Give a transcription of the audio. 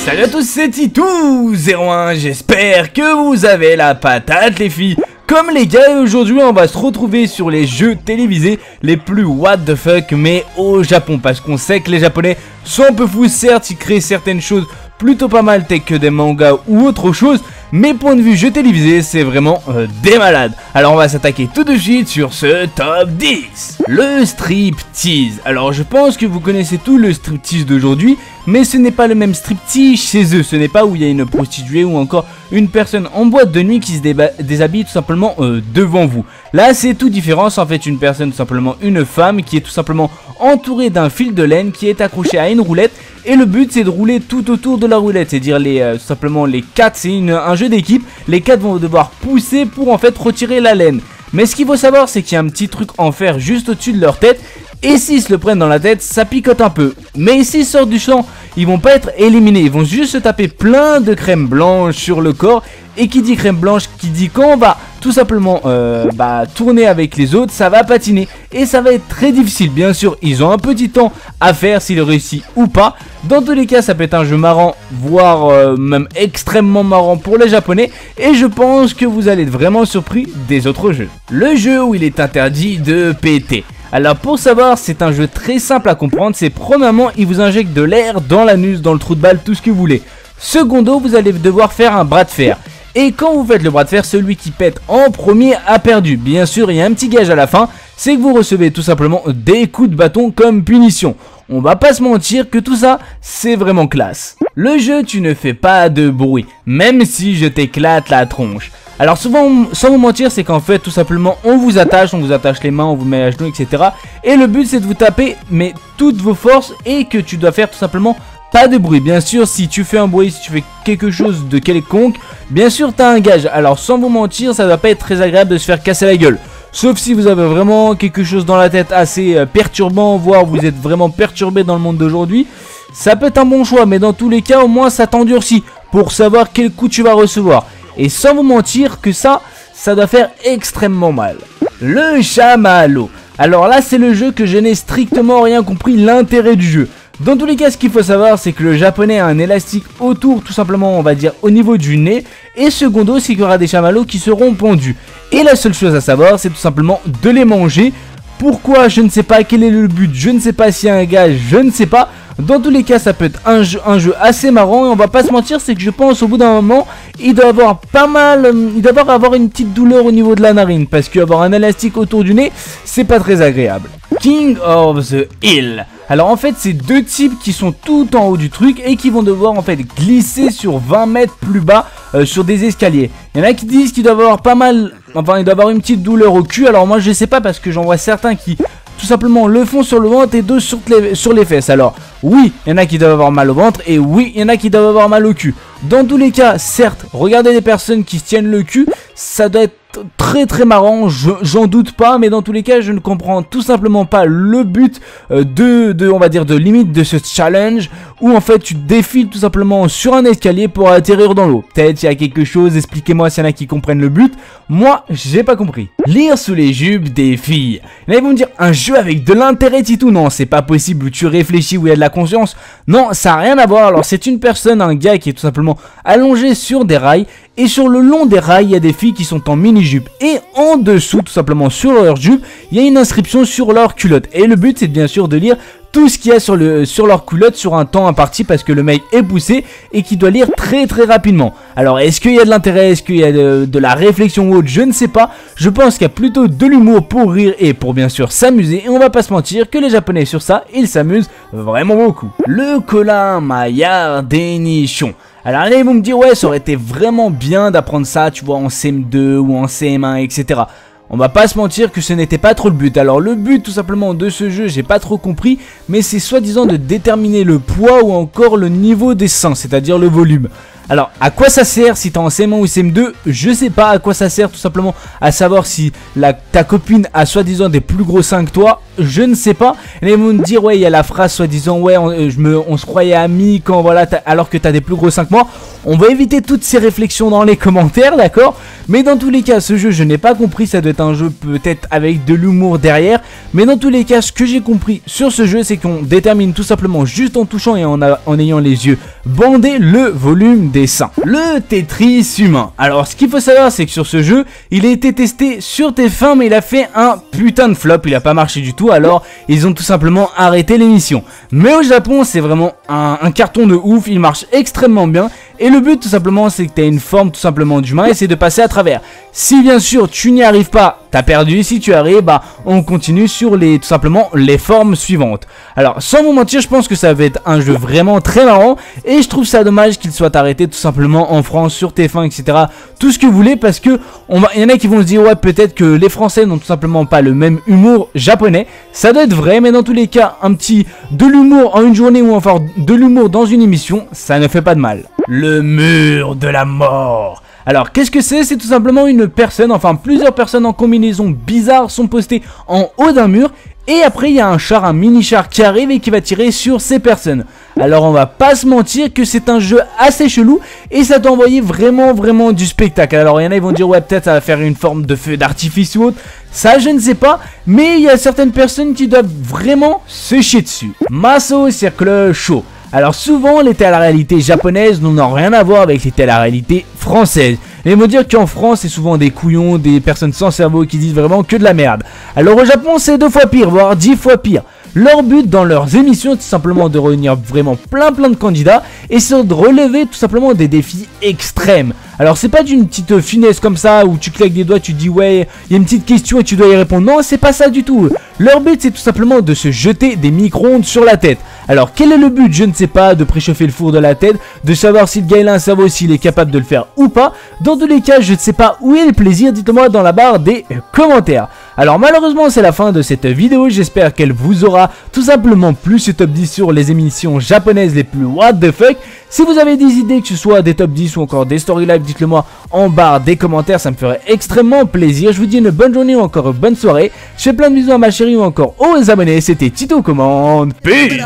Salut à tous, c'est Titou01, j'espère que vous avez la patate les filles. Comme les gars, aujourd'hui on va se retrouver sur les jeux télévisés les plus what the fuck mais au Japon. Parce qu'on sait que les japonais sont un peu fous, certes ils créent certaines choses plutôt pas mal telles que des mangas ou autre chose. Mais point de vue jeux télévisés, c'est vraiment des malades. Alors on va s'attaquer tout de suite sur ce top 10. Le striptease. Alors je pense que vous connaissez tout le striptease d'aujourd'hui, mais ce n'est pas le même striptease chez eux. Ce n'est pas où il y a une prostituée ou encore une personne en boîte de nuit qui se déshabille tout simplement devant vous. Là c'est tout différent, c'est en fait une personne, tout simplement une femme qui est tout simplement entourée d'un fil de laine qui est accroché à une roulette. Et le but c'est de rouler tout autour de la roulette, c'est-à-dire tout simplement les 4, c'est un jeu d'équipe, les 4 vont devoir pousser pour en fait retirer la laine. Mais ce qu'il faut savoir c'est qu'il y a un petit truc en fer juste au-dessus de leur tête, et s'ils se le prennent dans la tête ça picote un peu. Mais s'ils sortent du champ, ils vont pas être éliminés, ils vont juste se taper plein de crème blanche sur le corps. Et qui dit crème blanche, qui dit quand on va tout simplement tourner avec les autres, ça va patiner. Et ça va être très difficile, bien sûr, ils ont un petit temps à faire s'ils réussissent ou pas. Dans tous les cas, ça peut être un jeu marrant, voire même extrêmement marrant pour les japonais. Et je pense que vous allez être vraiment surpris des autres jeux. Le jeu où il est interdit de péter. Alors pour savoir, c'est un jeu très simple à comprendre. C'est premièrement, il vous injecte de l'air dans l'anus, dans le trou de balle, tout ce que vous voulez. Secondo, vous allez devoir faire un bras de fer. Et quand vous faites le bras de fer, celui qui pète en premier a perdu. Bien sûr, il y a un petit gage à la fin, c'est que vous recevez tout simplement des coups de bâton comme punition. On va pas se mentir que tout ça, c'est vraiment classe. Le jeu, tu ne fais pas de bruit, même si je t'éclate la tronche. Alors souvent, sans vous mentir, c'est qu'en fait, tout simplement, on vous attache les mains, on vous met à genoux, etc. Et le but, c'est de vous taper, mais toutes vos forces, et que tu dois faire tout simplement pas de bruit. Bien sûr, si tu fais un bruit, si tu fais quelque chose de quelconque, bien sûr t'as un gage. Alors sans vous mentir, ça doit pas être très agréable de se faire casser la gueule. Sauf si vous avez vraiment quelque chose dans la tête assez perturbant, voire vous êtes vraiment perturbé dans le monde d'aujourd'hui. Ça peut être un bon choix, mais dans tous les cas au moins ça t'endurcit pour savoir quel coup tu vas recevoir. Et sans vous mentir que ça doit faire extrêmement mal. Le chamallow. Alors là c'est le jeu que je n'ai strictement rien compris l'intérêt du jeu. Dans tous les cas, ce qu'il faut savoir, c'est que le japonais a un élastique autour, tout simplement, on va dire, au niveau du nez. Et secondo, c'est qu'il y aura des chamallows qui seront pendus. Et la seule chose à savoir, c'est tout simplement de les manger. Pourquoi? Je ne sais pas. Quel est le but? Je ne sais pas. S'il y a un gage, je ne sais pas. Dans tous les cas, ça peut être un jeu assez marrant. Et on va pas se mentir, c'est que je pense au bout d'un moment, il doit avoir pas mal, il doit avoir une petite douleur au niveau de la narine. Parce qu'avoir un élastique autour du nez, c'est pas très agréable. King of the Hill. Alors en fait c'est deux types qui sont tout en haut du truc et qui vont devoir en fait glisser sur 20 mètres plus bas sur des escaliers. Il y en a qui disent qu'ils doivent avoir pas mal, enfin ils doivent avoir une petite douleur au cul. Alors moi je sais pas parce que j'en vois certains qui tout simplement le font sur le ventre et d'autres sur les fesses. Alors oui, il y en a qui doivent avoir mal au ventre et oui, il y en a qui doivent avoir mal au cul. Dans tous les cas, certes, regardez les personnes qui se tiennent le cul, ça doit être très marrant, j'en doute pas, mais dans tous les cas, je ne comprends tout simplement pas le but on va dire de limite de ce challenge où en fait tu défiles tout simplement sur un escalier pour atterrir dans l'eau. Peut-être il y a quelque chose, expliquez-moi s'il y en a qui comprennent le but. Moi, j'ai pas compris. Lire sous les jupes des filles. Là, ils vont me dire un jeu avec de l'intérêt Titou. Non, c'est pas possible où tu réfléchis, où il y a de la conscience. Non, ça n'a rien à voir. Alors c'est une personne, un gars qui est tout simplement allongé sur des rails. Et sur le long des rails, il y a des filles qui sont en mini-jupe. Et en dessous, tout simplement sur leur jupe, il y a une inscription sur leur culotte. Et le but, c'est bien sûr de lire tout ce qu'il y a sur leur culotte sur un temps imparti parce que le mec est poussé et qui doit lire très rapidement. Alors, est-ce qu'il y a de l'intérêt, est-ce qu'il y a de la réflexion ou autre? Je ne sais pas. Je pense qu'il y a plutôt de l'humour pour rire et pour bien sûr s'amuser. Et on va pas se mentir que les Japonais sur ça, ils s'amusent vraiment beaucoup. Le Colin Maillard des nichons. Alors là ils vont me dire ouais ça aurait été vraiment bien d'apprendre ça tu vois en CM2 ou en CM1 etc. On va pas se mentir que ce n'était pas trop le but. Alors le but tout simplement de ce jeu j'ai pas trop compris, mais c'est soi-disant de déterminer le poids ou encore le niveau des seins, c'est-à-dire le volume. Alors à quoi ça sert si t'es en CM1 ou CM2? Je sais pas à quoi ça sert, tout simplement à savoir si ta copine a soi-disant des plus gros seins que toi. Je ne sais pas. Et ils vont me dire ouais, il y a la phrase soi-disant ouais on se croyait amis quand voilà alors que t'as des plus gros seins que moi. On va éviter toutes ces réflexions dans les commentaires, d'accord? Mais dans tous les cas, ce jeu je n'ai pas compris, ça doit être un jeu peut-être avec de l'humour derrière. Mais dans tous les cas, ce que j'ai compris sur ce jeu, c'est qu'on détermine tout simplement juste en touchant et en ayant les yeux bandés le volume des seins. Le Tetris humain. Alors ce qu'il faut savoir, c'est que sur ce jeu, il a été testé sur TF1 mais il a fait un putain de flop, il a pas marché du tout. Alors ils ont tout simplement arrêté l'émission. Mais au Japon, c'est vraiment un carton de ouf, il marche extrêmement bien. Et le but tout simplement, c'est que tu as une forme tout simplement d'humain et c'est de passer à travers. Si bien sûr tu n'y arrives pas, t'as perdu. Si tu arrives, bah on continue sur tout simplement les formes suivantes. Alors sans vous mentir, je pense que ça va être un jeu vraiment très marrant. Et je trouve ça dommage qu'il soit arrêté tout simplement en France, sur TF1, etc. Tout ce que vous voulez, parce que il y en a qui vont se dire ouais, peut-être que les Français n'ont tout simplement pas le même humour japonais. Ça doit être vrai, mais dans tous les cas, un petit de l'humour en une journée ou enfin de l'humour dans une émission, ça ne fait pas de mal. Le mur de la mort. Alors qu'est-ce que c'est? C'est tout simplement une personne, enfin plusieurs personnes en combinaison bizarre sont postées en haut d'un mur. Et après il y a un char, un mini char qui arrive et qui va tirer sur ces personnes. Alors on va pas se mentir que c'est un jeu assez chelou et ça doit envoyer vraiment du spectacle. Alors il y en a, ils vont dire ouais, peut-être ça va faire une forme de feu d'artifice ou autre. Ça je ne sais pas, mais il y a certaines personnes qui doivent vraiment se chier dessus. Maso Cercle Show. Alors souvent les télé-réalités japonaises n'ont rien à voir avec les télé-réalités françaises. Et me dire qu'en France c'est souvent des couillons, des personnes sans cerveau qui disent vraiment que de la merde. Alors au Japon c'est 2 fois pire, voire 10 fois pire. Leur but dans leurs émissions c'est simplement de réunir vraiment plein de candidats et c'est de relever tout simplement des défis extrêmes. Alors c'est pas d'une petite finesse comme ça où tu claques des doigts, tu dis ouais, il y a une petite question et tu dois y répondre. Non, c'est pas ça du tout. Leur but c'est tout simplement de se jeter des micro-ondes sur la tête. Alors quel est le but? Je ne sais pas, de préchauffer le four de la tête, de savoir si le gars il a un cerveau, s'il est capable de le faire ou pas. Dans tous les cas, je ne sais pas où est le plaisir, dites-moi dans la barre des commentaires. Alors malheureusement c'est la fin de cette vidéo, j'espère qu'elle vous aura tout simplement plu, ce top 10 sur les émissions japonaises les plus what the fuck. Si vous avez des idées, que ce soit des top 10 ou encore des story live, dites-le moi en barre des commentaires, ça me ferait extrêmement plaisir. Je vous dis une bonne journée ou encore une bonne soirée. Je fais plein de bisous à ma chérie ou encore aux abonnés, c'était Tito Commande, peace.